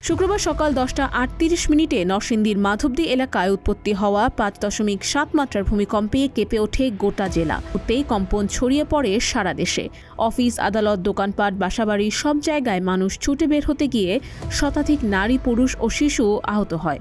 শুক্রবার সকাল 10:38 নরসিংদীর মাধবদী এলাকায় উৎপত্তি হওয়া 5.7 মাত্রার ভূমিকম্পে কেঁপে ওঠে গোটা জেলা। উঠতেই কম্পন ছড়িয়ে পড়ে সারা দেশে। অফিস, আদালত, দোকানপাট, বাসাবাড়ি সব জায়গায় মানুষ ছুটে বের হতে গিয়ে শতাধিক নারী, পুরুষ ও শিশু আহত হয়।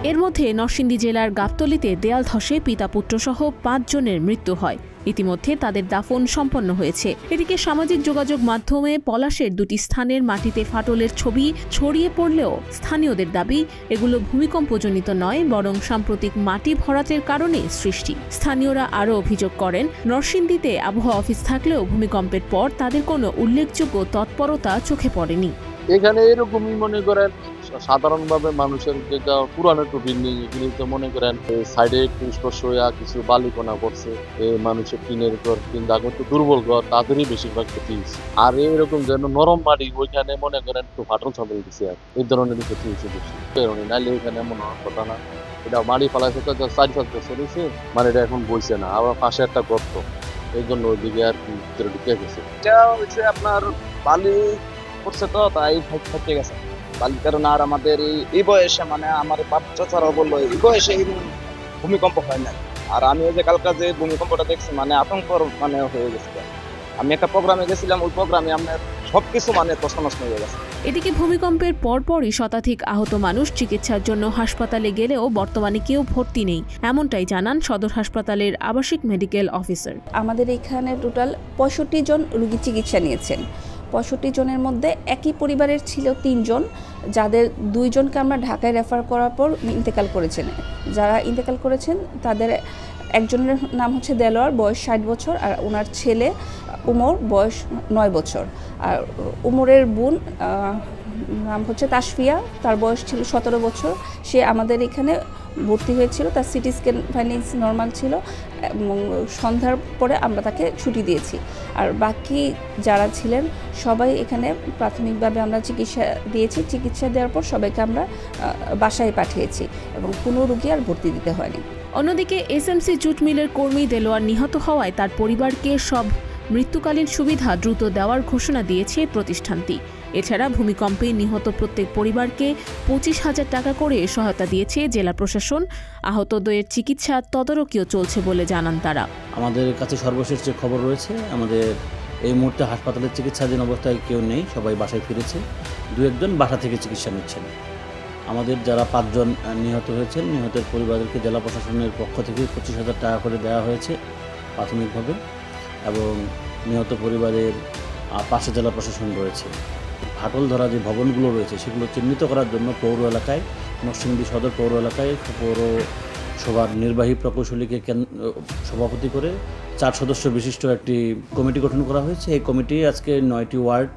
এর মধ্যে নরসিংদী জেলার গাবতলীতে দেয়াল ধসে পিতা পুত্রসহ 5 জনের মৃত্যু হয়। ইতিমধ্যে তাদের দাফন সম্পন্ন হয়েছে। এদিকে সামাজিক যোগাযোগ মাধ্যমে পলাশের 2টি স্থানের মাটিতে ফাটলের ছবি ছড়িয়ে পড়লেও স্থানীয়দের দাবি এগুলো ভূমিকম্পজনিত নয়, বরং সাম্প্রতিক মাটি ভরাটের কারণে সৃষ্টি। স্থানীয়রা আরও অভিযোগ করেন, নরসিংদীতে আবহাওয়া অফিস থাকলেও ভূমিকম্পের পর তাদের কোনো উল্লেখযোগ্য তৎপরতা চোখে পড়েনি। এখানে এরকমই মনে করেন সাধারণভাবে মানুষের যেটা পুরানো একটু বিল্ডিং, এগুলিতে মনে করেন সাইডে একটু স্পর্শ হইয়া কিছু বালিকণা পড়ছে। মানুষের টিনের ঘর, কিন্তু একটু দুর্বল ঘর, তাদেরই বেশিরভাগ ক্ষতি হয়েছে। আর এইরকম যেন নরম বাড়ি, ওইখানে মনে করেন একটু ফাটল ছাপল দিচ্ছে, আর এই ধরনের ক্ষতি হয়েছে বেশি। নাইলে ওইখানে এমন হওয়ার কথা না। এটা মাড়ি ফালাইছে তো 4-5 বছর হয়েছে, মানে এটা এখন বইছে না। আবার পাশে একটা গর্ত, এই জন্য ওইদিকে আর কি ভিতরে ঢুকে গেছে। এটা হচ্ছে আপনার বালি করছে তো, তাই ফাইটে গেছে বালির কারণে। আর আমাদের এই বয়সে, মানে আমার বাপ চাচারা বললো এই বয়সে ভূমিকম্প হয় না। আর আমি ওই যে কালকা যে ভূমিকম্পটা দেখছি, মানে আতঙ্ক মানে হয়ে গেছে। আমি একটা প্রোগ্রামে গেছিলাম, ওই প্রোগ্রামে আপনার সবকিছু মানে তছনছ হয়ে গেছে। এদিকে ভূমিকম্পের পরপরই শতাধিক আহত মানুষ চিকিৎসার জন্য হাসপাতালে গেলেও বর্তমানে কেউ ভর্তি নেই, এমনটাই জানান সদর হাসপাতালের আবাসিক মেডিকেল অফিসার। আমাদের এখানে টোটাল 65 জন রোগী চিকিৎসা নিয়েছেন। 65 জনের মধ্যে একই পরিবারের ছিল 3 জন, যাদের 2 জনকে আমরা ঢাকায় রেফার করার পর ইন্তেকাল করেছেন। যারা ইন্তেকাল করেছেন তাদের একজনের নাম হচ্ছে দেলোয়ার, বয়স 60 বছর, আর ওনার ছেলে উমর, বয়স 9 বছর। আর উমরের বোন নাম হচ্ছে তাসফিয়া, তার বয়স ছিল 17 বছর। সে আমাদের এখানে ভর্তি হয়েছিল, তার সিটি স্ক্যান ফাইন্ডিংস নর্মাল ছিল এবং সন্ধ্যার পরে আমরা তাকে ছুটি দিয়েছি। আর বাকি যারা ছিলেন সবাই এখানে প্রাথমিকভাবে আমরা চিকিৎসা দিয়েছি। চিকিৎসা দেওয়ার পর সবাইকে আমরা বাসায় পাঠিয়েছি এবং কোনো রোগী আর ভর্তি দিতে হয়নি। অন্যদিকে এসএমসি জুট মিলের কর্মী দেলোয়ার নিহত হওয়ায় তার পরিবারকে সব মৃত্যুকালীন সুবিধা দ্রুত দেওয়ার ঘোষণা দিয়েছে প্রতিষ্ঠানটি। এছাড়া ভূমিকম্পে নিহত প্রত্যেক পরিবারকে 25,000 টাকা করে সহায়তা দিয়েছে জেলা প্রশাসন। আহতদের চিকিৎসা তদারকিও চলছে বলে জানান তারা। আমাদের কাছে সর্বশেষ যে খবর রয়েছে, আমাদের এই মুহূর্তে হাসপাতালের চিকিৎসাধীন অবস্থায় কেউ নেই, সবাই বাসায় ফিরেছে। 2-1 জন বাসা থেকে চিকিৎসা নিচ্ছেন। আমাদের যারা 5 জন নিহত হয়েছেন, নিহতের পরিবারকে জেলা প্রশাসনের পক্ষ থেকে 25,000 টাকা করে দেওয়া হয়েছে প্রাথমিকভাবে, এবং নিহত পরিবারের পাশে জেলা প্রশাসন রয়েছে। ফাটল ধরা যে ভবনগুলো রয়েছে সেগুলো চিহ্নিত করার জন্য পৌর এলাকায়, নরসিংদী সদর পৌর এলাকায় পৌরসভার নির্বাহী প্রকৌশলীকে সভাপতি করে 4 সদস্য বিশিষ্ট একটি কমিটি গঠন করা হয়েছে। এই কমিটি আজকে 9টি ওয়ার্ড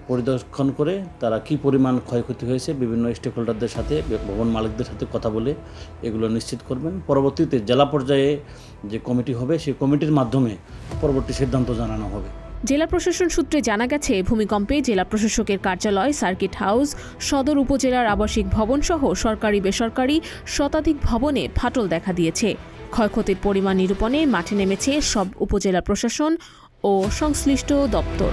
পরিদর্শন করে তারা কি পরিমাণ ক্ষয়ক্ষতি হয়েছে বিভিন্ন স্টেক হোল্ডারদের সাথে, ভবন মালিকদের সাথে কথা বলে এগুলো নিশ্চিত করবেন। পরবর্তীতে জেলা পর্যায়ে যে কমিটি হবে সেই কমিটির মাধ্যমে পরবর্তী সিদ্ধান্ত জানানো হবে। জেলা প্রশাসন সূত্রে জানা গেছে, ভূমিকম্পে জেলা প্রশাসকের কার্যালয়, সার্কিট হাউস, সদর উপজেলার আবাসিক ভবন সহ সরকারি বেসরকারি শতাধিক ভবনে ফাটল দেখা দিয়েছে। ক্ষয়ক্ষতির পরিমাণ নিরূপণে মাঠে নেমেছে সব উপজেলা প্রশাসন ও সংশ্লিষ্ট দপ্তর।